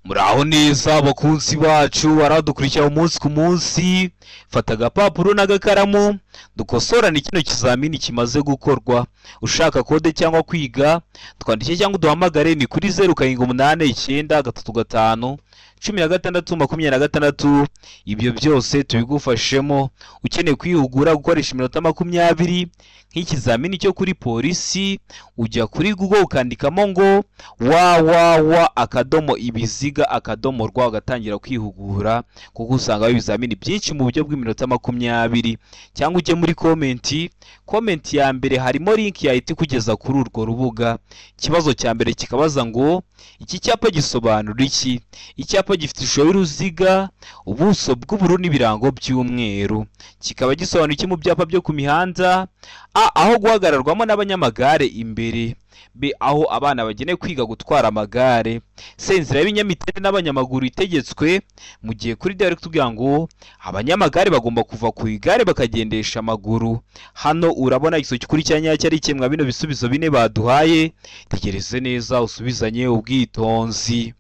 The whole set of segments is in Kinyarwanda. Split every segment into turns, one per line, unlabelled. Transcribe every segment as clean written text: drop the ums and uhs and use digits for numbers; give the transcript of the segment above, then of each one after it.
Muraho neza abakunzi bacu baradukurikira umunsi ku munsi. Fata agapapuro n'agakaramu dukosorane kino kizamini kimaze gukorwa. Ushaka kode cyangwa kwiga twandike cyangwa duhamagare ni kuri 0789 ibyo byose tubigufashemo. Ukeneye kwihugura gukoresha iminota 20 nk'ikizamini cyo kuri polisi, ujya kuri Google ukandikamo ngo www.ibiziga.rw ugatangira kwihugura, kuko usanga ibizamini byinshi mu buryo bw'iminota 20. Cyangwa ujye muri comment ya mbere harimo link yahita kugeza kuri urwo rubuga. Ikibazo cya mbere kikabaza ngo iki cyapa gisobanura iki? Icyapa gifite ishusho y'uruziga, ubuso bw'ubururu n'ibirango by'umweru. Kikaba gisobanura iki mu byapa byo ku mihanda? A, aho guhagararwamo n'abanyamagare imbere. B, aho abana bagenewe kwiga gutwara amagare. C, inzira y'ibinyamitende n'abanyamaguru itegetswe, mu gihe kuri direct tugira ngo abanyamagare bagomba kuva ku igare bakagendesha amaguru. Hano urabona igisozi kuri cyanya cyari kimwe bino bisubizo bine baduhaye. Tegereze neza usubizanye ubwitonzi.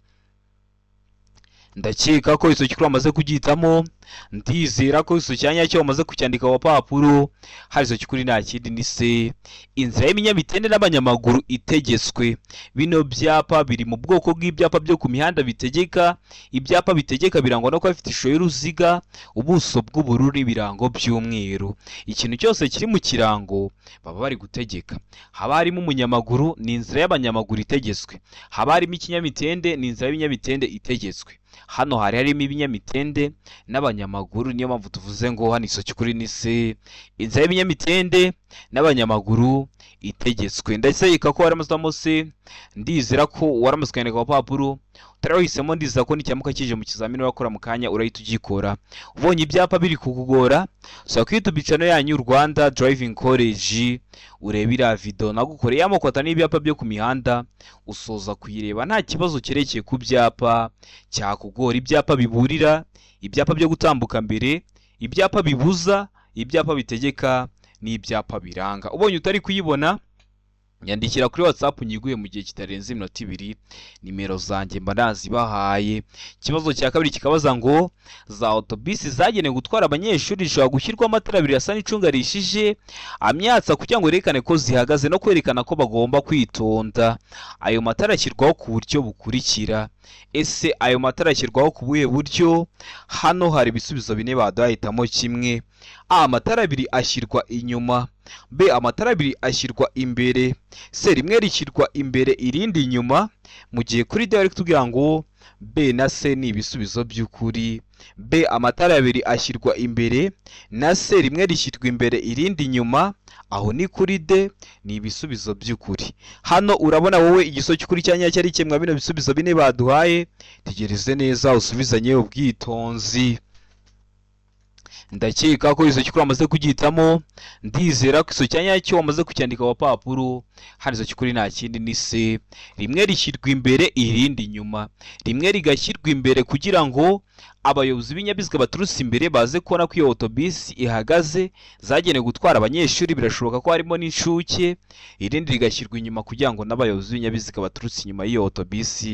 Ndakeka ko iso kikuru amaze kugitamo, ndizera ko iso cyanya cyo amaze kucyandika wa papuro. Hari iso kikuri nta kindi ni se, inzira y'ibinyamitende n'abanyamaguru itegetswe. Bino byapa biri mu bwoko bw'ibyapa byo ku mihanda bitegeka. Ibyapa bitegeka birangwa no kuba bifite ishusho y'uruziga, ubuso bw'ubururu n'ibirango by'umweru. Ikintu cyose kiri mu kirango baba bari gutegeka. Haba harimo umunyamaguru ni inzira y'abanyamaguru itegetswe, haba harimo ikinyamitende ni inzira y'ibinyamitende itegetswe. Hano harimo ibinyamitende n'abanyamaguru, niyo mpamvu tuvuze ngo hano iso kikuri ni se, inzira y'ibinyamitende n'abanyamaguru itegetswe. Ndakeka ko waramazamo se, ndizera ko waramaze kwandika ku papuro. Utarahisemo ndizera ko n'icyamuka kije mu kizamini wakora mu kanya urahita ugikora. Ubonye ibyapa biri kukugora, so kwita bicano yanyu Rwanda Driving College, urebira video nagukoreye amoko atani ibyapa byo ku mihanda, usoza kuyireba nta kibazo kerekeye ku byapa cyakugora. Ibyapa biburira, ibyapa byo gutambuka mbere, ibyapa bibuza, ibyapa bitegeka n'ibyapa biranga. Ubonye utari kuyibona nyandikira kuri WhatsApp nyiguye mu gihe kitarenze iminota 2, nimero zanjye mba nazibahaye. Ikibazo cya kabiri kikabaza ngo za autobus zagenewe gutwara abanyeshuri zishobora gushyirwa amatara abiri asa n'icunga rishije amyatsa kugira ngo yerekane ko zihagaze no kwerekana ko bagomba kwitonda. Ayo matara ashyirwaho ku buryo bukurikira. Ese ayo matara ashyirwaho ku buhe buryo? Hano hari ibisubizo bine badahitamo kimwe. A, amatara abiri ashyirwa inyuma. B, amatara abiri ashyirwa imbere. C, rimwe rishyirwa imbere irindi inyuma, mu gihe kuri direct tugira ngo B na C ni ibisubizo by'ukuri. B, amatara abiri ashyirwa imbere, na C, rimwe rishyirwa imbere irindi inyuma, aho ni kuri D, ni ibisubizo by'ukuri. Hano urabona wowe igiso cy'ukuri cyanya cyari kimwe bino bisubizo bine baduhaye. Tegereze neza usubizanye ubwitonzi. Ndakeka ko iso kikuru amaze kugitamo, ndizera ko iso cyanya cyo amaze kucyandika wa papuro. Hari iso kikuri nta kindi ni se, rimwe rishyirwa imbere irindi inyuma. Rimwe rigashyirwa imbere kugira ngo abayobozi b'ibinyabiziga baturutse imbere baze kubona ko iyo autobus ihagaze zagenewe gutwara abanyeshuri, birashoboka ko harimo n'inshuke. Irindi rigashyirwa inyuma kugira ngo n'abayobozi b'ibinyabiziga baturutse inyuma y'iyo autobus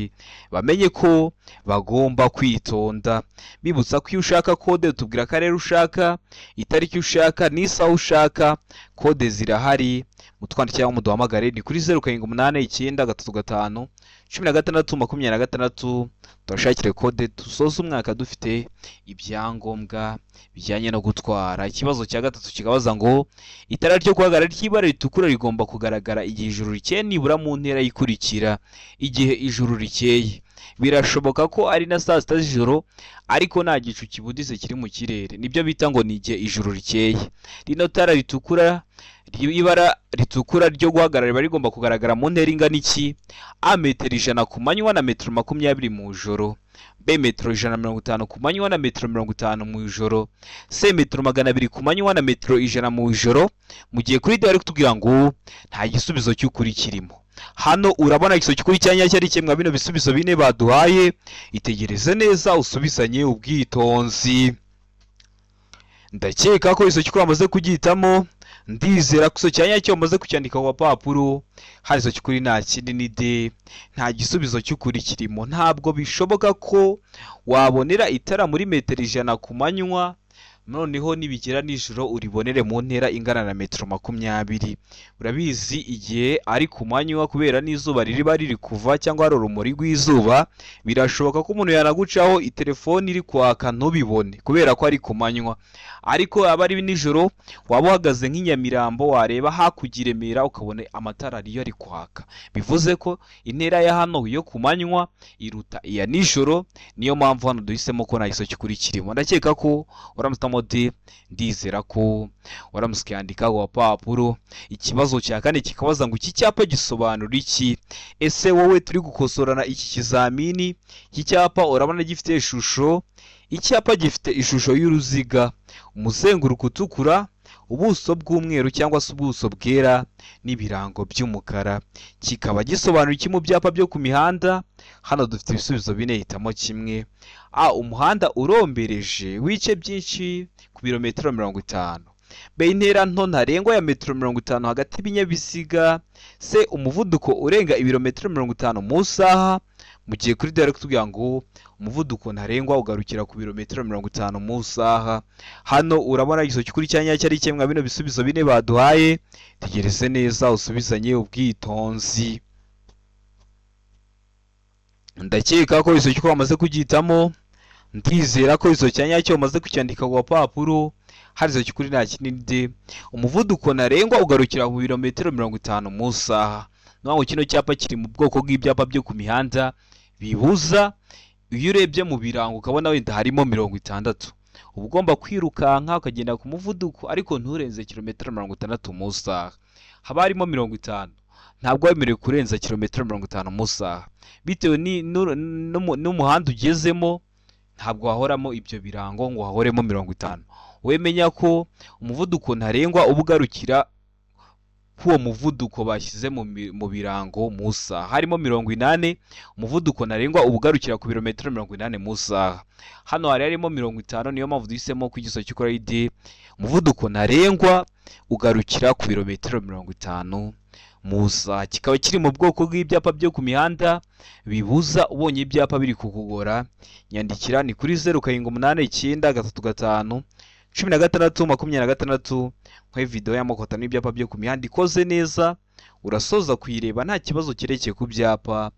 bamenye ko bagomba kwitonda. Bibutsa ko iyo ushaka kode utubwira akarere ushaka, itariki ushaka n'isaha ushaka. Kode zirahari, mutwandikira mu duhamagare ni kuri 0789 turashakire kode tusoza umwaka dufite ibyangombwa bijyanye no gutwara. Ikibazo cya gatatu kikabaza ngo itara ryo guhagarara ry'ibara ritukura rigomba kugaragara igihe ijuru rikeye nibura mu ntera ikurikira. Igihe ijuru rikeye birashoboka ko ari na saa 6 z'ijoro ariko nta gicu kibudize kiri mu kirere, nibyo bita ngo ni igihe ijuru rikeye. Rino tara ritukura, ibara ritukura ryo guhagarara riba rigomba kugaragara mu ntera ingana iki? A, metero 100 ku manywa na metero 20 mu ijoro. B, metero 150 ku manywa na metero 50 mu ijoro. C, metero 200 ku manywa na metero 100 mu ijoro, mu gihe kuri direct tugira ngo nta gisubizo cy'ukuri kirimo. Hano urabona igiso cy'ukuri cyanya cyari kimwe bino bisubizo bine baduhaye. Itegereze neza usubizanye ubwitonzi. Ndakeka ko iso cy'ukuri amaze kugitamo, ndizera ko iso cyanya cyo umaze kucyandika ku papuro hari iso cy'ukuri nta kindi ni D, nta gisubizo cy'ukuri kirimo. Ntabwo bishoboka ko wabonera itara muri metero 100 ku manywa noneho nibigera nijoro uribonere mu ntera ingana na metero 20. Urabizi igihe ari ku manywa kubera n'izuba riba riri kuva cyangwa hari urumuri rw'izuba, birashoboka ko umuntu yanagucaho itelefoni iri kwaka ntubibone kubera ko ari ku manywa. Ariko aba ari nijoro waba uhagaze nk'inyamirambo wareba hakurya i Remera ukabona amatara ariyo ari kwaka, bivuze ko intera ya hano yo ku manywa iruta iya nijoro. Niyo mpamvu hano duhisemo ko nta giso cy'ukuri kirimo. Ndakeka ko uramutamo D, ndizera ko waramuswe yandika ku papuro. Ikibazo cya kane kikabaza ngo iki cyapa gisobanura iki? Ese wowe turi gukosorana iki kizamini, iki cyapa urabona gifite ishusho, icyapa gifite ishusho y'uruziga, umuzenguruko utukura, ubuso bw'umweru cyangwa se ubuso bwera n'ibirango by'umukara. Kikaba gisobanura iki mu byapa byo ku mihanda? Hano dufite ibisubizo bine, hitamo kimwe. A, umuhanda urombereje w'ibice byinshi ku birometero 50. B, intera nto ntarengwa ya metero 50 hagati y'ibinyabiziga. C, umuvuduko urenga ibirometero 50 mu saha. Mu gihe kuri direct tugira ngo umuvuduko ntarengwa ugarukira ku birometero 50 mu saha. Hano urabona igiso cy'ukuri cyanya cyari kimwe bino bisubizo bine baduhaye. Tegereze neza usubizanye ubwitonzi. Ndakeka ko iso cy'uko bamaze kugitamo. Ndizera ko iso cyanya cyo bamaze kucyandika ku papuro. Hari iso cy'ukuri nta kininde. Umuvuduko ntarengwa ugarukira ku birometero 50 mu saha. Naho kino cyapa kiri mu bwoko bw'ibyapa byo ku mihanda bibuza. Iyo urebye mu birango ukabona wenda harimo 60, uba ugomba kwirukanka ukagenda ku muvuduko ariko nturenze kilometero 60 mu saha. Haba harimo 50, ntabwo wemerewe kurenza kilometero 50 mu saha. Bitewe n'umuhanda ugezemo ntabwo hahoramo ibyo birango ngo hahoremo 50. Wemenya ko umuvuduko ntarengwa ubugarukira kuwo muvuduko bashyize mu birango mu saha. Harimo 80, umuvuduko ntarengwa ubugarukira ku birometero 80 mu saha. Hano harimo 50, niyo mpamvu duhisemo ku igiso cy'ukora ID. Umuvuduko ntarengwa ugarukira ku birometero 50 mu saha. Kikaba kiri mu bwoko bw'ibyapa byo ku mihanda bibuza. Ubonye ibyapa biri kukugora nyandikira ni kuri 0789 335 kwa video y'amakota n'ibyapa byo ku mihanda ikoze neza. Urasoza kuyireba nta kibazo kirekeye ku byapa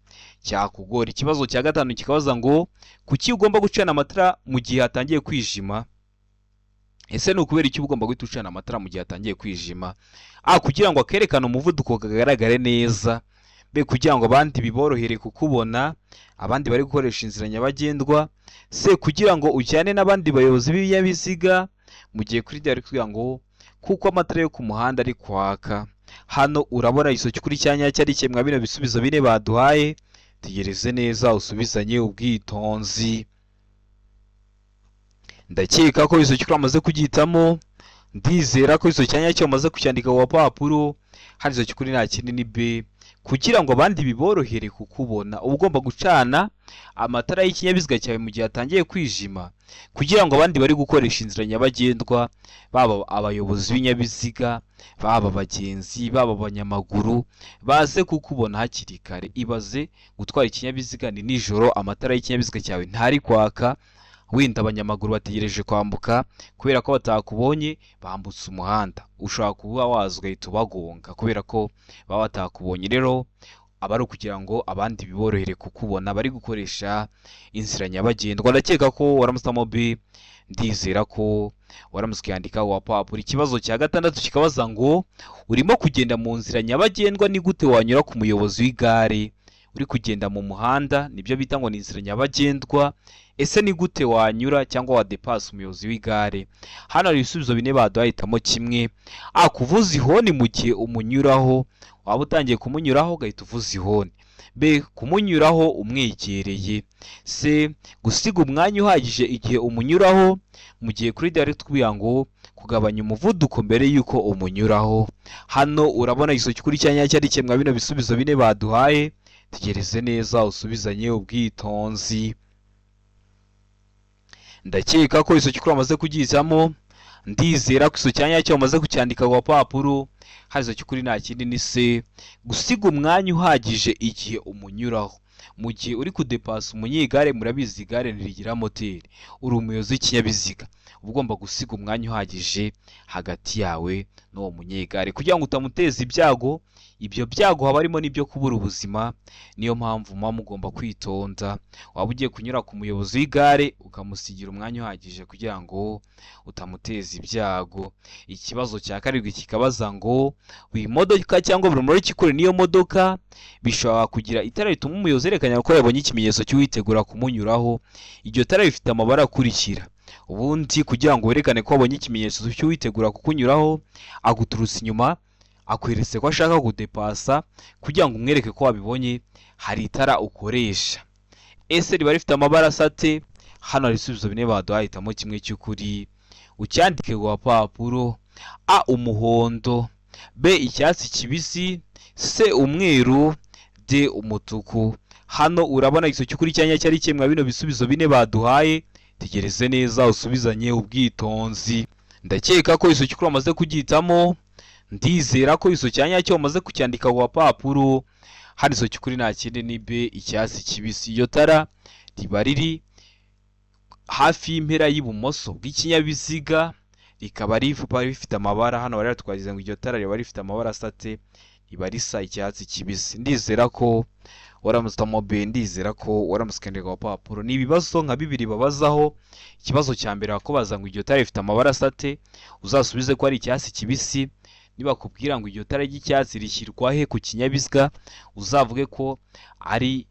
cyakugora. Ikibazo cya gatanu kikabaza ngo kuki ugomba gucana amatara mu gihe hatangiye kwijima? Ese ni ukubera iki ugomba guhita ucana amatara mu gihe hatangiye kwijima? A, kugira ngo akerekane umuvuduko kagaragare neza. B, kugira ngo abandi biborohere kukubona, abandi bari gukoresha inzira nyabagendwa. C, kugira ngo ujyane n'abandi bayobozi b'ibinyabiziga mu gihe kuri direct kugira ngo kuko amatara yo ku muhanda ari kwaka. Hano urabona iso cy'ukuri cyanya cyari kimwe bino bisubizo bine baduhaye. Tegereze neza usubizanye ubwitonzi. Ndakeka ko iso cy'ukuri amaze kugitamo. Ndizera ko iso cyanya cyo amaze kucyandika ku papuro. Hari iso cy'ukuri nta kindi ni B, kugira ngo abandi biborohere kukubona uba ugomba gucana amatara y'ikinyabiziga cyawe mu gihe hatangiye kwijima, kugira ngo abandi bari gukoresha inzira nyabagendwa, baba abayobozi b'ibinyabiziga, baba abagenzi, baba abanyamaguru, baze kukubona hakiri kare. Ibaze gutwara ikinyabiziga ni nijoro, amatara y'ikinyabiziga cyawe ntari kwaka, wenda abanyamaguru bategereje kwambuka kubera ko batakubonye bambutse umuhanda. Ushobora kuba waza ugahita ubagonga kubera ko baba batakubonye. Rero aba ari ukugira ngo abandi biborohere kukubona bari gukoresha inzira nyabagendwa. Ndakeka ko waramusamo B, ndizera ko waramuswe yandika wa papuro. Ikibazo cya gatandatu kikabaza ngo urimo kugenda mu nzira nyabagendwa, ni gute wanyura ku muyobozi w'igare uri kugenda mu muhanda? Nibyo bita ngo ni inzira nyabagendwa. Ese ni gute wanyura cyangwa wadepasa umuyobozi w'igare? Hano hari ibisubizo bine baduhitamo kimwe. A, kuvuza ihoni mu gihe umunyuraho, waba utangiye kumunyuraho ugahita uvuza ihoni. B, kumunyuraho umwegereye. C, gusiga umwanya uhagije igihe umunyuraho, mu gihe kuri direct kugira ngo kugabanya umuvuduko mbere yuko umunyuraho. Hano urabona igiso cy'ukuri cyanya cyari kimwe bino bisubizo bine baduhaye. Tegereze neza usubizanye ubwitonzi. Ndakeka ko iso cy'ukuri amaze kugizamo. ndizera ko iso cyanya cyo wamaze kucyandika ku papuro. Harizo cy'ukuri nta kindi ni se gusiga umwanya uhagije igihe umunyuraho. Mu gihe uri kudepasa umunyegare, murabizi igare ntirigira moteri, uri umuyobozi w'ikinyabiziga, uba ugomba gusiga umwanya uhagije hagati yawe n'uwo munyegare kugira ngo utamuteza ibyago. Ibyo byago haba harimo n'ibyo kubura ubuzima, niyo mpamvu muba mugomba kwitonda. Waba ugiye kunyura ku muyobozi w'igare ukamusigira umwanya uhagije kugira ngo utamuteza ibyago. Ikibazo cya karindwi kikabaza ngo buri modoka cyangwa buri muntu ukikore n'iyo modoka bishobora kugira itara rituma umuyobozi yerekana ko yabonye ikimenyetso cy'uwitegura kumunyuraho. Iryo tara rifite amabara akurikira. Ubundi kugira ngo werekane ko wabonye ikimenyetso cy'uwitegura kukunyuraho, aguturutse inyuma akweretse ko ashaka kudepasa, kugira ngo umwereke ko wabibonye hari itara ukoresha. Ese riba rifite amabara asate? Hano hari ibisubizo bine baduhahitamo kimwe cy'ukuri, ucyandike ku papuro. A umuhondo, B icyatsi kibisi, C umweru, D umutuku. Hano urabona igiso cy'ukuri cyanya cyari kimwe bino bisubizo bine baduhaye. Tegereze neza usubizanye ubwitonzi. Ndakeka ko igiso cy'ukuri wamaze kugihitamo. Ndizera ko iso cyanya cyo wamaze kucyandika ku papuro. Hari iso cy'ukuri nta kindi ni B icyatsi kibisi. Iyo tara riba riri hafi y'impera y'ibumoso bw'ikinyabiziga, rikaba rifite amabara. Hano bari twagize ngo iryo tara riba rifite amabara asate, riba risa icyatsi kibisi. Ndizera ko waramutamo B, ndizera ko waramuskandika ku papuro. Ni ibibazo nka bibiri babazaho. Ikibazo cya mbere bakubaza ngo iryo tara rifite amabara asate, uzasubize ko ari icyatsi kibisi. Niba kubwira ngo iryo tara ry'icyatsi rishyirwa he ku kinyabiziga, uzavuge ko ari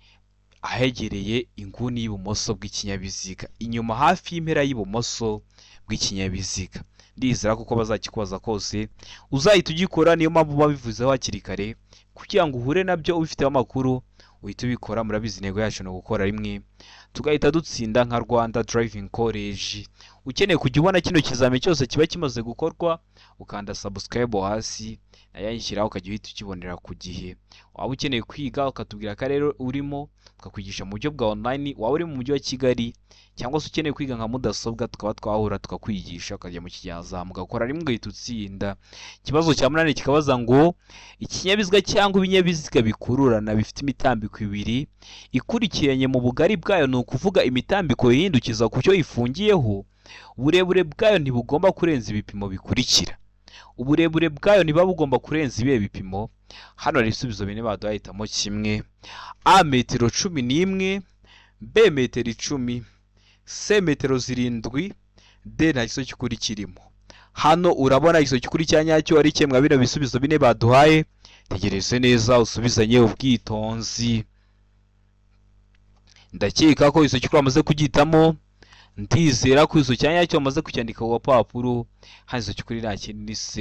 ahegereye inguni y'ibumoso bw'ikinyabiziga, inyuma hafi y'impera y'ibumoso bw'ikinyabiziga. Ndizera ko bazakikubaza kose uzahita ugikora. Niyo mpamvu babivuzeho hakiri kare kugira ngo uhure nabyo ubifiteho amakuru uhita ubikora. Murabizi intego yacu ni gukora rimwe tugahita dutsinda nka Rwanda Driving College. Ukeneye kujya ubona kino kizame cyose kiba kimaze gukorwa, ukanda subscribe hasi nayishyiraho ukajya uhita ukibonera ku gihe. Waba ukeneye kwiga ukatubwira ko rero urimo tukakwigisha mu buryo bwa online, waba uri mu mujyi wa Kigali cyangwa se ukeneye kwiga nka mudasobwa, tukaba twahura tukakwigisha ukajya mu kijyaza mugakora rimwe ugahita utsinda. Ikibazo cya munani kikabaza ngo ikinyabiziga cyangwa ibinyabiziga bikururana bifite imitambiko ibiri ikurikiranye mu bugari bwayo, ni ukuvuga imitambiko yihindukiza ku cyo ifungiyeho, uburebure bwayo ntibugomba kurenza ibipimo bikurikira. Uburebure bwayo ntiba bugomba kurenza ibihe bipimo. Hano hari ibisubizo bine baduhahitamo kimwe. A metero 11, B metero 10, C metero 7, D nta giso cy'ukuri kirimo. Hano urabona igiso cy'ukuri cyanyacyo ari kimwe bino bisubizo bine baduhaye. Tegereze neza usubizanye ubwitonzi. Ndakeka ko igiso cy'ukuri amaze kugitamo. Ndizera ko izo cyanya cyo amaze kucyandika ku papuro. Hanizo cy'ukuri nta kindi ni C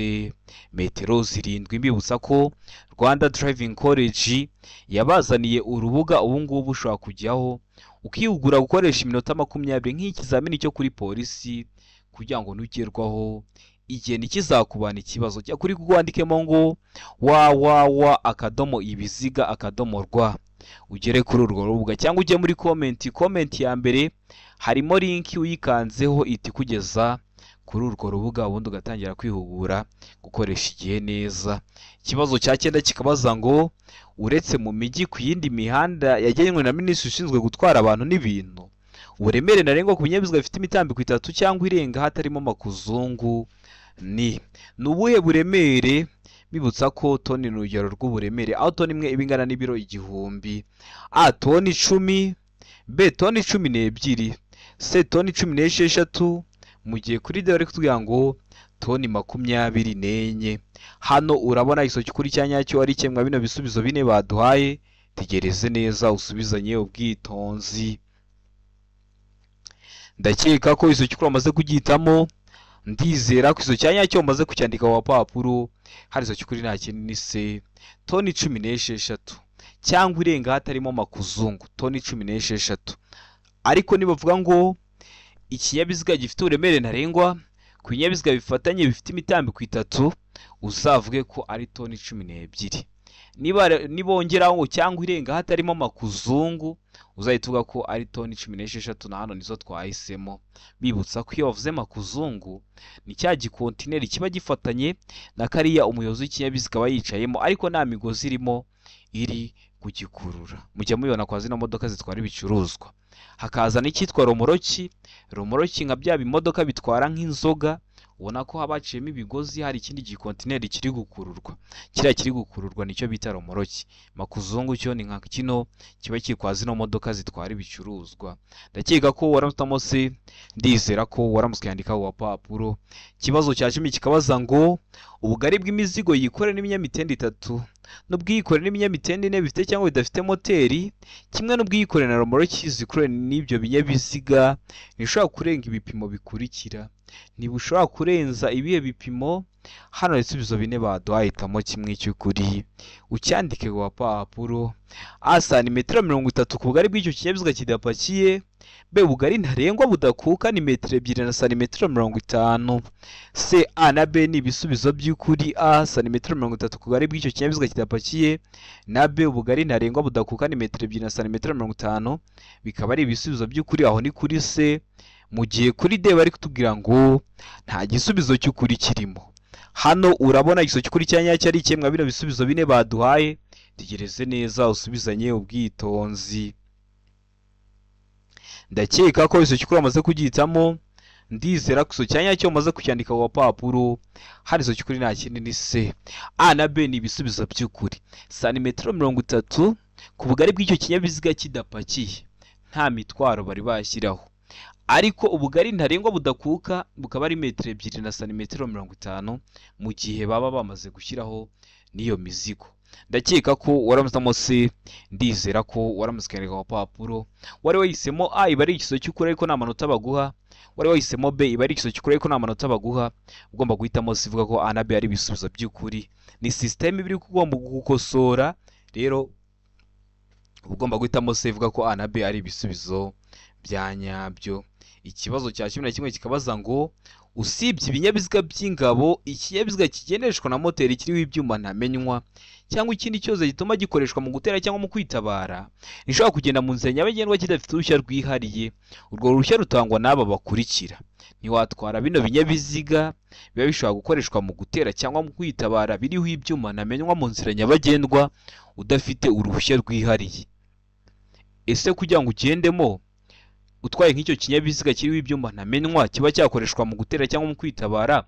metero 7. Mbibutsa ko Rwanda Driving College yabazaniye urubuga ubu ngubu ushobora kujyaho ukihugura gukoresha iminota 20 nk'ikizamini cyo kuri polisi, kugira ngo nugerwaho igihe nikizakubana ikibazo cya kuri kugwandikemo ngo www.ibiziga.rw ugere kuri urwo rubuga, cyangwa ujye muri comment ya mbere harimo link uyikanzeho iti kugeza kuri urwo rubuga, ubundi ugatangira kwihugura gukoresha igihe neza. Ikibazo cya 9 kikabaza ngo uretse mu mijyi ku yindi mihanda yagenwe na Minisitiri ushinzwe gutwara abantu n'ibintu, uburemere ntarengwa ku binyabiziga bifite imitambiko 3 cyangwa irenga hatarimo makuzungu ni ubuhe buremere? Bibutsa ko toni ni urugero rw'uburemere, aho toni imwe ibingana n'ibiro 1000. A toni 10, B toni 12, C toni 16, mu gihe kuri D bari kutubwira ngo toni 24. Hano urabona igiso cy'ukuri cyanyacyo ari kimwe bino bisubizo bine baduhaye. Tegereze neza usubizanye ubwitonzi. Ndakeka ko igiso cy'ukuri amaze kugitamo. Ndizera ko izo cyanyacyo amaze kucyandika ku papuro. Hari izo cy'ukuri nta kindi ni C toni 16 cyangwa irenga hatarimo makuzungu, toni 16. Ariko nibavuga ngo ikinyabiziga gifite uburemere ntarengwa ku binyabiziga bifatanye bifite imitambiko 3, uzavuge ko ari toni 12. nibongeraho cyangwa irenga hatarimo makuzungu uzahita uvuga ko ari toni 16 na hano nizo twahisemo. Bibutsa ko iyo bavuze makuzungu ni cya gikontineri kiba gifatanye na kariya umuyobozi w'ikinyabiziga aba yicayemo ariko nta migozi irimo iri kugikurura. Mujya mubibona kwa zino modoka zitwara ibicuruzwa. Hakaza n'icyitwa romoroki. Romoroki nka bya bimodoka bitwara nk'inzoga, ubona ko habaciyemo ibigozi, hari ikindi gikontineri kiri gukururwa. Kiriya kiri gukururwa nicyo bita romoroki. Makuzungu cyo ni nka kino kiba kikwa zino modoka zitwara ibicuruzwa. Ndakeka ko waramutamo se, ndizera ko waramutse yandika wa papuro. Kibazo cya 10 kikabaza ngo ubugari bw'imizigo yikorera n'ibinyamitende 3 n'ubwikorera n'ibinyamitende 4 bifite cyangwa bidafite moteri, kimwe n'ubwikorera na romoroki zikorera n'ibyo binyabiziga nishobora kurenga ibipimo bikurikira. Ntibushobora kurenza ibihe bipimo. Hano ibisubizo bine baduhahitamo kimwe cy'ukuri, ucyandike wa papuro. A santimetero 30 ku bugari bw'icyo kinyabiziga kidapakiye. B ubugari ntarengwa budakuka ni metero 2 na santimetero 50. C A na B ni ibisubizo by'ukuri. A santimetero 30 ku bugari bw'icyo kinyabiziga kidapakiye, na B ubugari ntarengwa budakuka ni metero 2 na santimetero 50 bikaba ari ibisubizo by'ukuri. Aho ni kuri C. Mu gihe kuri D bari kutubwira ngo nta gisubizo cy'ukuri kirimo. Hano urabona igisubizo cy'ukuri cyanyacyo ari kimwe bino bisubizo bine baduhaye. Tegereze neza usubizanye ubwitonzi. Ndakeka ko igisubizo cy'ukuri amaze kugihitamo. Ndizera ko cyanyacyo umaze kucyandika wa papuro. Hari igisubizo cy'ukuri nta kindi ni C. A na B ni ibisubizo by'ukuri. Santimetero 30 ku bugari bw'icyo kinyabiziga kidapakiye, nta mitwaro bari bashyiraho. Ariko ubugari ntarengwa budakuka bukaba ari metero 2 na santimetero 50 mu gihe baba bamaze gushyiraho niyo mizigo. Ndakeka ko waramutamo se, ndizera ko waramusikaniga wa papuro. Wari wahisemo A iba ari igisubizo cy'ukuri ariko nta manota baguha. Wari wahisemo B iba ari igisubizo cy'ukuri ariko nta manota baguha. Ugomba guhitamo C ivuga ko A na B ari ibisubizo by'ukuri. Ni system ibiri ugomba gukosora. Rero ugomba guhitamo C ivuga ko A na B ari ibisubizo bya nyabyo. Ikibazo cya 11 kikabaza ngo usibye ibinyabiziga by'ingabo, ikinyabiziga kigendeshwa na moteri kiriho ibyuma ntamenywa cyangwa ikindi cyose gituma gikoreshwa mu gutera cyangwa mu kwitabara nishobora kugenda mu nzira nyabagendwa kidafite uruhushya rwihariye. Urwo ruhushya rutangwa n'aba bakurikira. Ntiwatwara bino binyabiziga biba bishobora gukoreshwa mu gutera cyangwa mu kwitabara biriho ibyuma ntamenywa mu nzira nyabagendwa udafite uruhushya rwihariye. Ese kugira ngo ugendemo utwaye nk'icyo kinyabiziga kiriho ibyuma ntamenywa kiba cyakoreshwa mu gutera cyangwa mu kwitabara,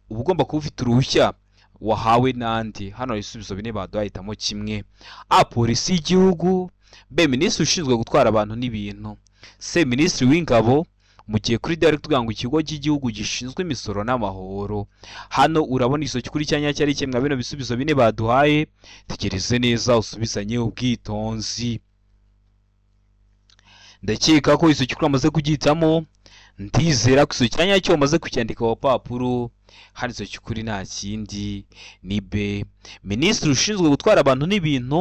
uba ugomba kuba ufite uruhushya wahawe n'andi. Hano ibisubizo bine baduhahitamo kimwe. A polisi y'igihugu. B minisitiri ushinzwe gutwara abantu n'ibintu. C minisitiri w'ingabo. Mu gihe kuri D ari kuvuga ngo ikigo cy'igihugu gishinzwe imisoro n'amahoro. Hano urabona igisubizo cy'ukuri cyanyacyo ari kimwe bino bisubizo bine baduhaye. Tegereze neza usubizanye ubwitonzi. Ndakeka ko igisubizo cy'ukuri amaze kugihitamo. Ndizera ko igisubizo cyanyacyo umaze kucyandika wa papuro. Hari igisubizo cy'ukuri nta kindi ni B. Minisitiri ushinzwe gutwara abantu n'ibintu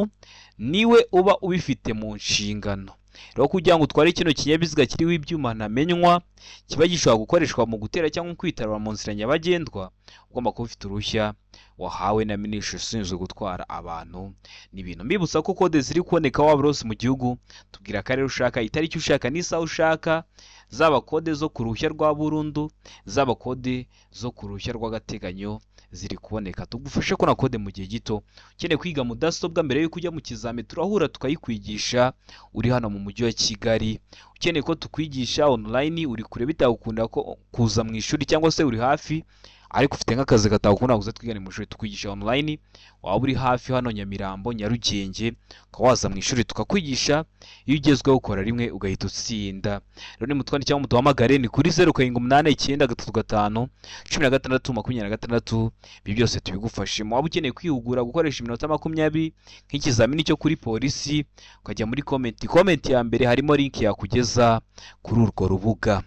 niwe uba ubifite mu nshingano. Rero kugira ngo utware kino kinyabiziga kiriho ibyuma ntamenywa kiba gishobora gukoreshwa mu gutera cyangwa kwitabara mu nzira nyabagendwa, ugomba kuba ufite uruhushya wahawe na minisitiri ushinzwe gutwara abantu n'ibintu. Mbibutsa ko kode ziri kuboneka waba rose mu gihugu. Tubwira akarere ushaka, itariki ushaka n'isaha ushaka, zaba kode zo ku ruhushya rwa burundu, zaba kode zo ku ruhushya rw'agateganyo ziri kuboneka. Tugufashe ko na kode mu gihe gito. Ukeneye kwiga mudasobwa mbere yuko ujya mu kizami turahura tukayikwigisha uri hano mu mujyi wa Kigali. Ukeneye ko tukwigisha online uri kure bitagukunda ko kuza mu ishuri cyangwa se uri hafi ariko ufite nk'akazi gatakunda kuza twigane mu ishuri tukwigisha online, waba uri hafi hano Nyamirambo, Nyarugenge ukawaza mu ishuri tukakwigisha. Iyo ugezweho ukora rimwe ugahita utsinda. Rero ni mutwandi cyangwa muduhamagare ni kuri 0789351626. Ibi byose tubigufashemo. Waba ukeneye kwihugura gukoresha iminota 20 nk'ikizamini cyo kuri polisi, ukajya muri comment ya mbere harimo link yakugeza kuri urwo rubuga.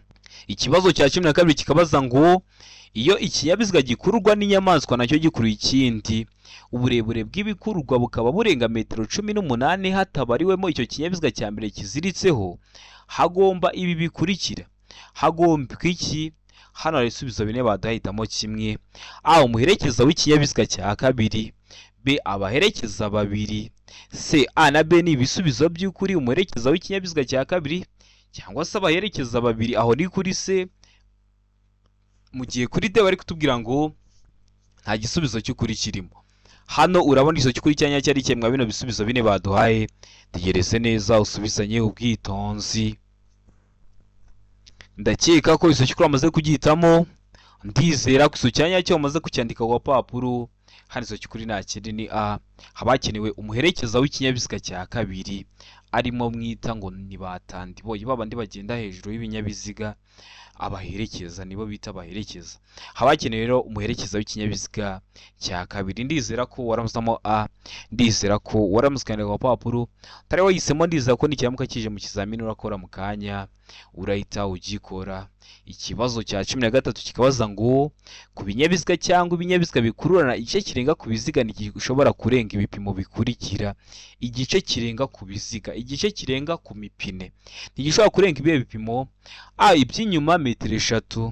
Ikibazo cya 12 kikabaza ngo iyo ikinyabiziga gikururwa n'inyamaswa nacyo gikuruye ikindi, uburebure bw'ibikururwa bukaba burenga metero 18 hatabariwemo icyo kinyabiziga cya mbere kiziritseho, hagomba ibi bikurikira. Hagomba iki? Hano hari ibisubizo bine baduhitamo kimwe. A umuherekeza w'ikinyabiziga cya kabiri. B abaherekeza babiri. C A na B ni ibisubizo by'ukuri, umuherekeza w'ikinyabiziga cya kabiri cyangwa se abaherekeza babiri, aho ni kuri C. Mu gihe kuri D bari kutubwira ngo nta gisubizo cy'ukuri kirimo. Hano urabona igisubizo cy'ukuri cyanya cyari cyemwa bino bisubizo bine baduhaye. Tegereze neza usubizanye ubwitonzi. Ndakeka ko igisubizo cy'ukuri amaze kugihitamo. Ndizera ko igisubizo cyanya cyo amaze kucyandika ku papuro. Hano igisubizo cy'ukuri nta kindi ni A. Habakenewe umuherekeza w'ikinyabiziga cya kabiri, arimo mwita ngo ni batandi boye, babandi bagenda hejuru y'ibinyabiziga, abaherekeza nibo bita abaherekeza. Habakenewe rero umuherekeza w'ikinyabiziga cya kabiri. Ndizera ko waramuzamo A, ndizera ko waramuzikandika ku papuro. Tari wahisemo, ndizera ko nikiramuka kije mu kizamini urakora mu kanya urahita ugikora. Ikibazo cya 13 kikabaza ngo ku binyabiziga cyangwa ibinyabiziga bikururana igice kirenga ku biziga ntigishobora kurenga ibipimo bikurikira. Igice kirenga ku biziga, igice kirenga ku mipine ntigishobora kurenga ibihe bipimo: A iby'inyuma metero 3,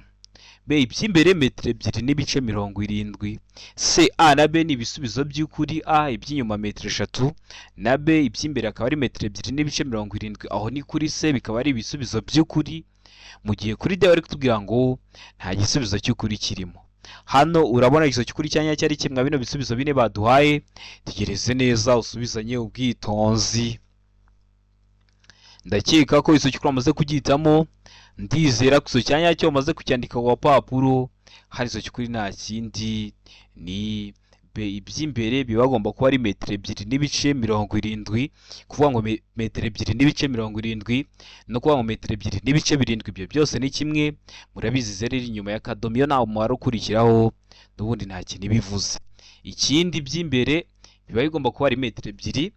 B iby'imbere metero 2 n'ibice 70. C A na B ni ibisubizo by'ukuri: A iby'inyuma metero 3 na B iby'imbere akaba ari metero 2 n'ibice 70. Aho ni kuri C, bikaba ari ibisubizo by'ukuri. Mu gihe kuri D bari kutubwira ngo nta gisubizo cy'ukuri kirimo. Hano urabona igisubizo cy'ukuri cyanya cyari kimwe bino bisubizo bine baduhaye. Tegereze neza usubizanye ubwitonzi. Ndakeka ko igisubizo cy'ukuri amaze kugihitamo. Ndizera ko igisubizo cyanya cyo amaze kucyandika ku papuro. Hari igisubizo cy'ukuri nta kindi ni B iby'imbere biba bagomba kuba ari metero 2 n'ibice 70. Kuvuga ngo metero 2 n'ibice 70 no kuvuga ngo metero 2 n'ibice 7, ibyo byose ni kimwe. Murabizi zero iri inyuma y'akadomo, iyo nta mubare ukurikiraho n'ubundi nta kintu bivuze. Ikindi by'imbere biba bigomba kuba ari metero 2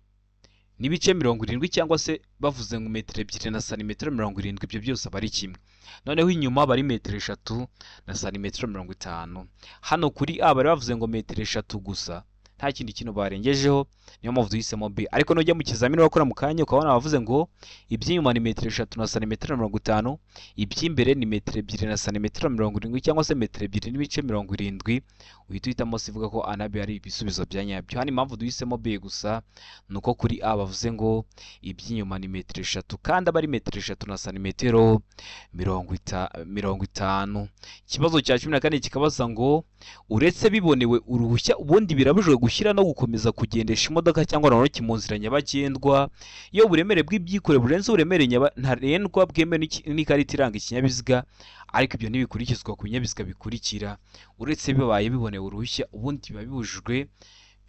n'ibice 70, cyangwa se bavuze ngo metero 2 na santimetero 70, ibyo byose aba ari kimwe. Noneho inyuma bari metero 3 na santimetero 50. Hano kuri A bari bavuze ngo metero 3 gusa, nta kindi kintu barengejeho, niyo mpamvu duhisemo B. Ariko nujya mu kizamini wakora mu kanya ukabona bavuze ngo iby'inyuma ni metero 3 na santimetero 50, iby'imbere ni metero 2 na santimetero 70, cyangwa se metero 2 n'ibice 70, uhita uhitamo sivuga ko A na B ari ibisubizo bya nyabyo. Hano impamvu duhisemo B gusa nuko kuri A bavuze ngo iby'inyuma ni metero 3 kandi aba ari metero 3 na santimetero 50. Ikibazo cya 14 kikabaza ngo uretse bibonewe uruhushya ubundi birabujijwe gushyira no gukomeza kugendesha imodoka cyangwa romoruki mu nzira nyabagendwa iyo uburemere bw'ibyikore burenze uburemere ntarengwa bwemewe n'ikarita iranga ikinyabiziga, ariko ibyo ntibikurikizwa ku binyabiziga bikurikira. Uretse bibaye bibonewe uruhushya ubundi biba bibujijwe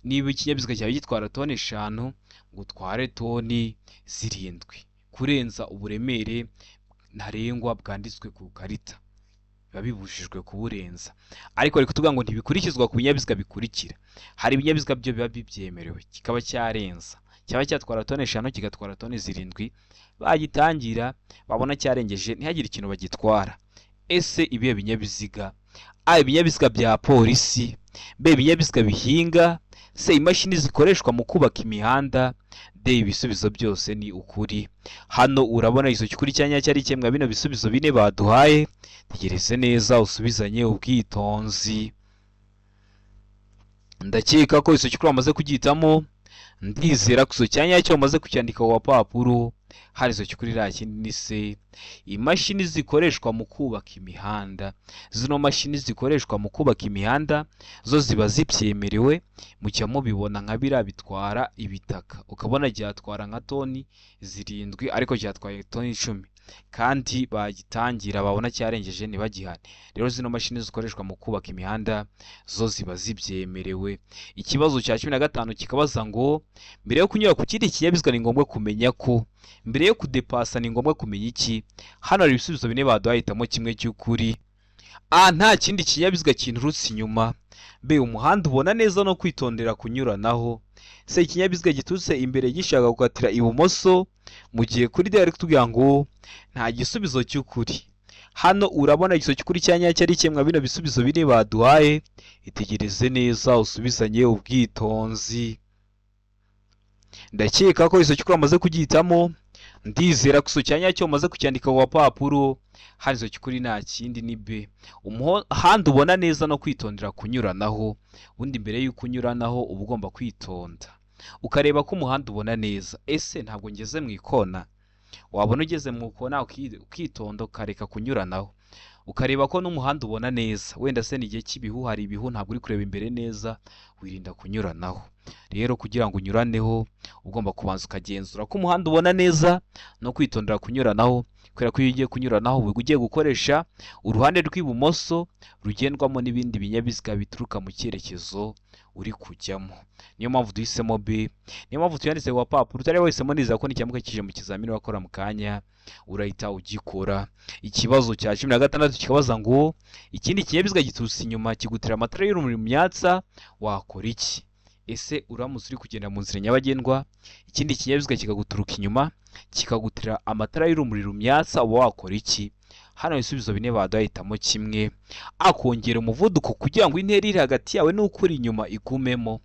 niba ikinyabiziga cyawe gitwara toni 5 ngo utware toni 7 kurenza uburemere ntarengwa bwanditswe ku karita, biba bibujijwe kuburenza. Ariko ariko tuvuga ngo ntibikurikizwa ku binyabiziga bikurikira. Hari ibinyabiziga byo biba bibyemerewe kikaba cyarenza, cyaba cyatwara toni 5 kigatwara toni 7, bagitangira babona cyarengeje ntihagire ikintu bagitwara. Ese ibihe binyabiziga: A ibinyabiziga bya polisi, B ibinyabiziga bihinga, C imashini zikoreshwa mu kubaka imihanda, D ibisubizo byose ni ukuri. Hano urabona igisubizo cy'ukuri cyanya cyari cyemwa bino bisubizo bine baduhaye. Tegereze neza usubizanye ubwitonzi. Ndakeka ko igisubizo cy'ukuri amaze kugihitamo. Ndizera ko igisubizo cyanya cyo amaze kucyandika ku papuro. Hari igisubizo cy'ukuri nta kindi ni C. Imashini zikoreshwa mu kubaka imihanda. Zino mashini zikoreshwa mu kubaka imihanda zo ziba zibyemerewe. Mucya mubibona nka bira bitwara ibitaka, ukabona cyatwara nka toni 7 ariko cyatwaye toni 10, kandi bagitangira babona cyarengeje ntibagihane. Rero zino mashini zikoreshwa mu kubaka imihanda zo ziba zibyemerewe. Ikibazo cya 15 kikabaza ngo mbere yo kunyura ku kindi kinyabiziga ni ngombwa kumenya ko, mbere yo kudepasa ni ngombwa kumenya iki? Hano hari ibisubizo bine baduhitamo kimwe cy'ukuri. A nta kindi kinyabiziga kinturutse inyuma. B umuhanda ubona neza no kwitondera kunyuranaho. C ikinyabiziga giturutse imbere gishaka gukatira ibumoso. Mu gihe kuri D ari kutubwira ngo nta gisubizo cy'ukuri. Hano urabona igisubizo cy'ukuri cyanya cyari cyemwa bino bisubizo bine baduhaye. Itegereze neza usubizanye ubwitonzi. Ndakeka ko igisubizo cy'ukuri amaze kugihitamo. ndizera ko icyo cyanya cyo umaze kucyandika ku gapapuro, hano icyo cy'ukuri nta kindi ni B. Umuhanda ubona neza no kwitondera kunyuranaho, ubundi mbere y'uko unyuranaho uba ugomba kwitonda ukareba ko umuhanda ubona neza. Ese ntabwo ngeze mu ikona? Wabona ugeze mu ikona ukitonda ukareka kunyuranaho, ukareba ko n'umuhanda ubona neza. Wenda se ni igihe cy'ibihu, hari ibihu ntabwo uri kureba imbere neza, wirinda kunyuranaho. Rero kugira ngo unyuraneho ugomba kubanza ukagenzura ko umuhanda ubona neza no kwitondera kunyuranaho, kubera ko iyo ugiye kunyuranaho uba ugiye gukoresha uruhande rw'ibumoso rugendwamo n'ibindi binyabiziga bituruka mu cyerekezo uri kujyamo. Niyo mpamvu duhisemo B, niyo mpamvu tuyanditse ku gapapuro. Utari wahisemo neza ko n'icyamuka kije mu kizamini wakora mu kanya urahita ugikora. Ikibazo cya 16 kikabaza ngo ikindi kinyabiziga giturutse inyuma kigutira amatara y'urumuri mu myatsa, wakora iki? Ese uramutse uri kugenda mu nzira nyabagendwa, ikindi kinyabiziga kikaguturuka inyuma kikagutira amatara y'urumuri mu myatsa, uba wakora iki? Hano ibisubizo bine badahitamo kimwe. Akongera umuvuduko kugira ngo intera iri hagati yawe n'ukuri inyuma igumemo.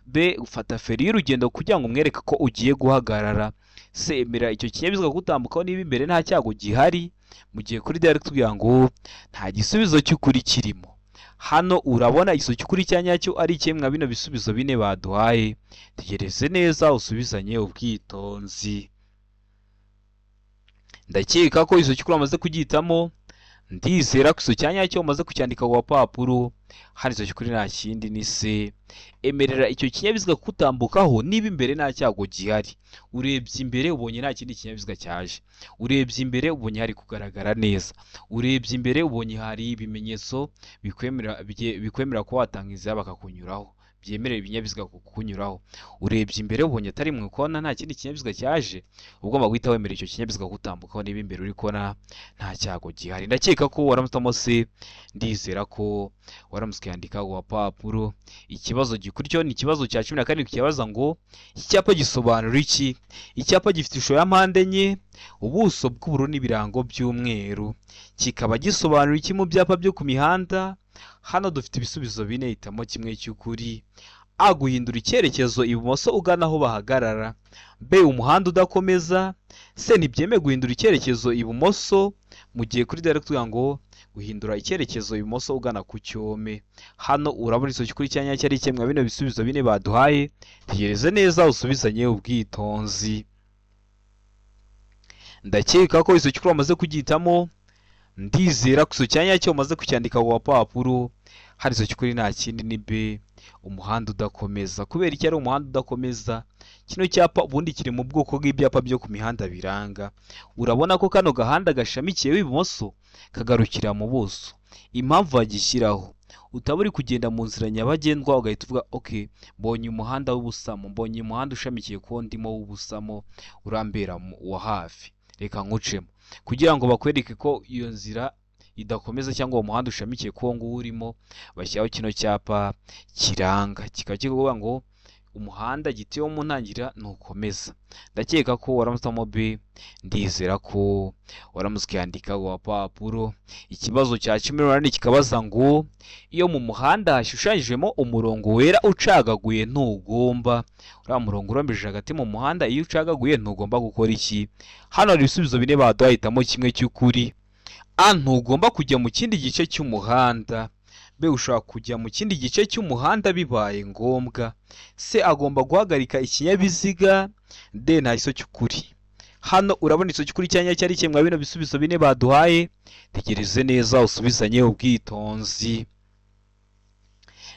B, ufata feri y'urugendo kugira ngo umwereke ko ugiye guhagarara. C, emera icyo kinyabiziga gutambukaho niba imbere nta cyago gihari. Mu gihe kuri direct kugira ngo nta gisubizo cy'ukuri kirimo. Hano urabona igisubizo cy'ukuri cya nyacyo ari kimwe mwa bino bisubizo bine baduhaye. Tegereze neza usubizanye ubwitonzi. Ndakeka ko igisubizo cy'ukuri amaze kugihitamo. Ndizera ko igisubizo cya nyacyo umaze kucyandika ku gapapuro. Hano igisubizo cy'ukuri nta kindi ni C, emerera icyo kinyabiziga kutambukaho niba imbere nta cyago gihari. Urebye imbere ubonye nta kindi kinyabiziga cyaje, urebye imbere ubonye hari kugaragara neza, urebye imbere ubonye hari ibimenyetso bikwemera ko watanga inzira bakakunyuraho, byemerera ibinyabiziga kukunyuraho. Urebye imbere ubonye atari mu ikona nta kindi kinyabiziga cyaje, ugomba guhita wemera icyo kinyabiziga gutambukaho niba imbere uri kona nta cyago gihari. Ndakeka ko waramutamo C, ndizera ko waramutse ukandika ku gapapuro. Ikibazo gikurikiyeho ni ikibazo cya 14 kibaza ngo iki cyapa gisobanura iki? Icyapa gifite ishusho ya mpande enye, ubuso bw'ubururu n'ibirango by'umweru. Kikaba gisobanura iki mu byapa byo ku mihanda? Hano dufite ibisubizo bine, hitamo kimwe cy'ukuri. A, guhindura icyerekezo ibumoso ugana aho bahagarara. B, umuhanda udakomeza. C, ntibyemewe guhindura icyerekezo ibumoso mu gihe kuri direct kugira ngo guhindura icyerekezo ibumoso ugana ku cyome. Hano urabona igisubizo cy'ukuri cya nyacyo ari kimwe bino bisubizo bine baduhaye. Tegereze neza usubizanye ubwitonzi. Ndakeka ko igisubizo cy'ukuri wamaze kugihitamo. Ndizera ko igisubizo cya nyacyo umaze kucyandika ku gapapuro. Hano igisubizo cy'ukuri nta kindi ni B, umuhanda udakomeza. Kubera iki ari umuhanda udakomeza? Kino cyapa ubundi kiri mu bwoko bw'ibyapa byo ku mihanda biranga. Urabona ko kano gahanda gashamikiyeho ibumoso kagarukira mu buso. Impamvu bagishyiraho, utaba uri kugenda mu nzira nyabagendwa ugahita uvuga okay, mbonye umuhanda w'ubusamo, mbonye umuhanda ushamikiye ku ndimo w'ubusamo urambera wa hafi, reka nkucemo. Kugira ngo bakwereke ko iyo nzira idakomeza cyangwa uwo muhanda ushamikiye ku wo nguwo urimo, bashyiraho kino cyapa kiranga, kikaba kivuga ngo umuhanda gitiyeho mu ntangira ntukomeza. Ndakeka ko waramutamo B, ndizera ko waramutse ukandika ku gapapuro. Ikibazo cya 18 kikabaza ngo iyo mu muhanda hashushanyijemo umurongo wera ucagaguye ntugomba. Uriya murongo urombeje hagati mu muhanda, iyo ucagaguye ntugomba gukora iki? Hano hari ibisubizo bine baduhitamo kimwe cy'ukuri. A, ntugomba kujya mu kindi gice cy'umuhanda. B, ushobora kujya mu kindi gice cy'umuhanda bibaye ngombwa. C, agomba guhagarika ikinyabiziga. D, nta giso cy'ukuri. Hano urabona igiso cy'ukuri cya nyacyo ari kimwe bino bisubizo bine baduhaye. Tegereze neza usubizanye ubwitonzi.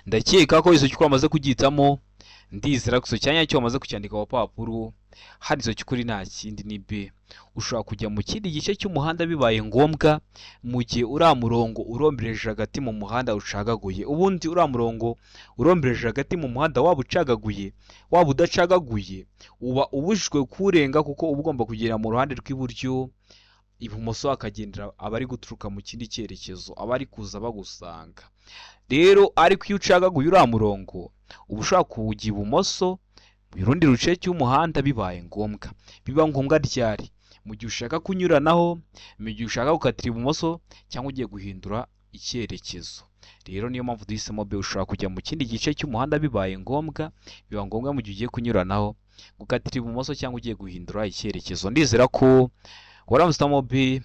Ndakeka ko igiso cy'ukuri wamaze kugihitamo. Ndizera ko igiso cya nyacyo wamaze kucyandika ku gapapuro. Hano igiso cy'ukuri nta kindi ni B, ushobora kujya mu kindi gice cy'umuhanda bibaye ngombwa mu gihe uriya murongo urombereje hagati mu muhanda ucagaguye. Ubundi uriya murongo urombereje hagati mu muhanda waba ucagaguye waba udacagaguye uba ubujijwe kurenga, kuko uba ugomba kugera mu ruhande rw'iburyo, ibumoso akagendera abari guturuka mu kindi cyerekezo, abari kuza bagusanga. Rero ariko iyo ucagaguye uriya murongo uba ushaka kuwujya ibumoso mu rundi ruce cy'umuhanda bibaye ngombwa. Biba ngombwa ryari? Mu gihe ushaka kunyuranaho, mu gihe ushaka gukatira ibumoso, cyangwa ugiye guhindura icyerekezo. Rero niyo mpamvu duhisemo B, ushobora kujya mu kindi gice cy'umuhanda bibaye ngombwa. Biba ngombwa mu gihe ugiye kunyuranaho, gukatira ibumoso cyangwa ugiye guhindura icyerekezo. Ndizera ko waramutse mobi,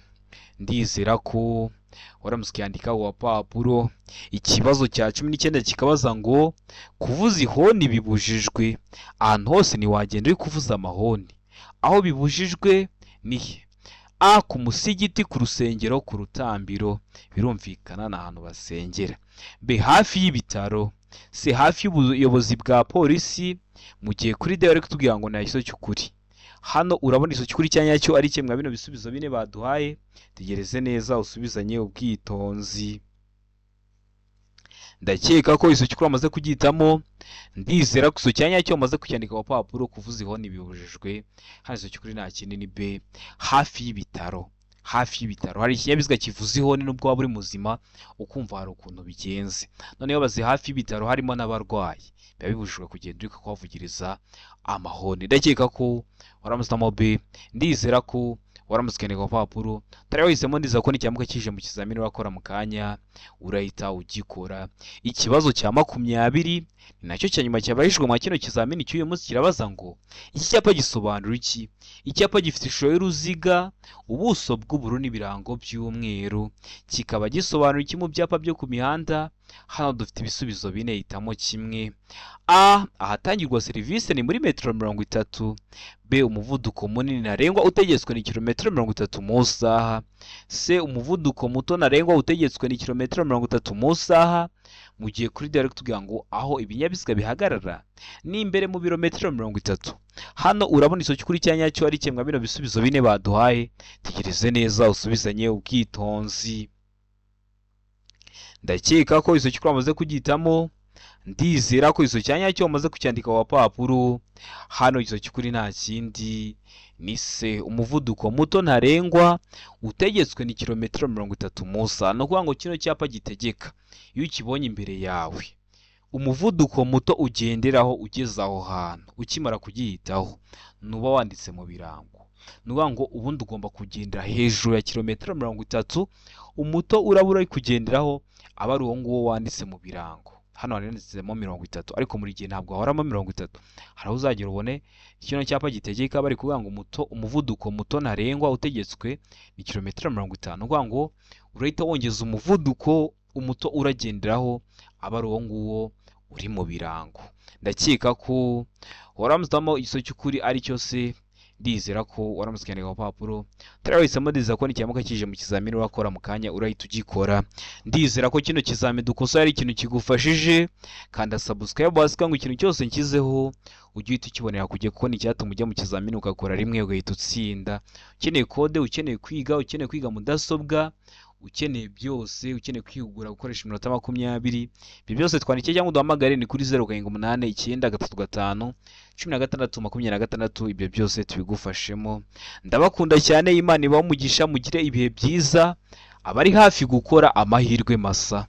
ndizera ko waramutse ukandika wapapuro. Ikibazo cya 19 kikabaza ngo kuvuza ihoni bibujijwe. Ahantu hose ntiwagenda uri kuvuza amahoni. Aho bibujijwe nihe? A, ku musigiti, ku rusengero, ku rutambiro, birumvikana n'ahantu basengera. B, hafi y'ibitaro. C, hafi y'ubuyobozi bwa polisi. Mu gihe kuri D bari kutubwira ngo nta kibazo cy'ukuri. Hano urabona iso cy'ukuri cyanya cyo ari kimwe bino bisubizo bine baduhaye. Tegereze neza usubizanye ubwitonzi. Ndakeka ko iso cy'ukuri amaze kugitamo. Ndizera ko iso cyanya cyo amaze kucyandika ku papuro kuvuza ihoni bibujijwe. Hano iso cy'ukuri nta kindi ni B, hafi y'ibitaro. Hafi y'ibitaro hari ikinyabiziga kivuza ihoni nubwo waba uri muzima ukumva hari ukuntu bigenze. Noneho bazi hafi y'ibitaro harimo n'abarwayi, biba bibujijwe kugenda uri kuhavugiriza amahoni. Ndakeka ko waramutse mobi, ndizera ko waramutse ukandika ku papuro. Tari wahisemo ndiza ko n'icyamuka kije mu kizamini urakora mu kanya urahita ugikora. Ikibazo cya 20 ni nacyo cya nyuma cyabajijwe mu kino kizamini cy'uyu munsi kirabaza ngo iki cyapa gisobanura iki? Icyapa gifite ishusho y'uruziga, ubuso bw'ubururu n'ibirango by'umweru. Kikaba gisobanura iki mu byapa byo ku mihanda? Hano dufite ibisubizo bine, hitamo kimwe. A, ahatangirwa serivisi ni muri metero 30. B, umuvuduko munini ntarengwa utegetswe ni kilometero 30 mu saha. C, umuvuduko muto ntarengwa utegetswe ni kilometero 30 mu saha. Mu gihe kuri direct tugira ngo aho ibinyabiziga bihagarara ni imbere mu birometero 30. Hano urabona iso cy'ukuri cyanya cyo ari kimwe bino bisubizo bine baduhaye. Tegereze neza usubizanye ubwitonzi. Ndakeka ko iso cy'ukuri amaze kugitamo. Ndizera ko iso cyanya cyo amaze kucyandika wa papuro. Hano iso cy'ukuri nta kindi ni C, umuvuduko muto ntarengwa utegetswe ni kilometero 30 mu saha. No kuvuga ngo kino cyapa gitegeka iyo ukibonye imbere yawe umuvuduko muto ugenderaho ugeze aho hantu ukimara kugihitaho nuba wanditse mu birango. Nuba ngo ubundi ugomba kugendera hejuru ya kilometero 30, umuto urabura ari kugenderaho aba ari uwo nguwo wanditse mu birango. Hano handitsemo 30 ariko muri gihe ntabwo ahoramo 30. Haraho uzagera ubone kino cyapa gitegeka bari kuvuga ngo umuvuduko muto ntarengwa utegetswe ni kilometero 50. Nuvuga ngo urahita wongeza umuvuduko umuto uragenderaho aba ari uwo nguwo uri mu birango. Ndakeka ko waramutamo iso cy'ukuri ari cyo se. Ndizera ko waramutse ukandika ku papuro. Turahisemo ndiza ko n'icyamuka kije mu kizamini urakora mu kanya urahita ugikora. Ndizera ko kino kizamini dukosora ari ikintu kigufashije. Kanda subscribe wasika ngo ikintu cyose nkizeho ujye uhita ukibonera kujye kuko ni cyatuma ujya mu kizamini ugakora rimwe ugahita utsinda. Ukeneye kode, ukeneye kwiga mudasobwa, ukeneye byose, ukeneye kwihugura gukoresha iminota 20. Ibi byose twandike cyangwa duhamagare ni kuri 0789351626. Ibyo byose tubigufashemo. Ndabakunda cyane, Imana ibahe umugisha, mugire ibihe byiza. Abari hafi gukora amahirwe masa.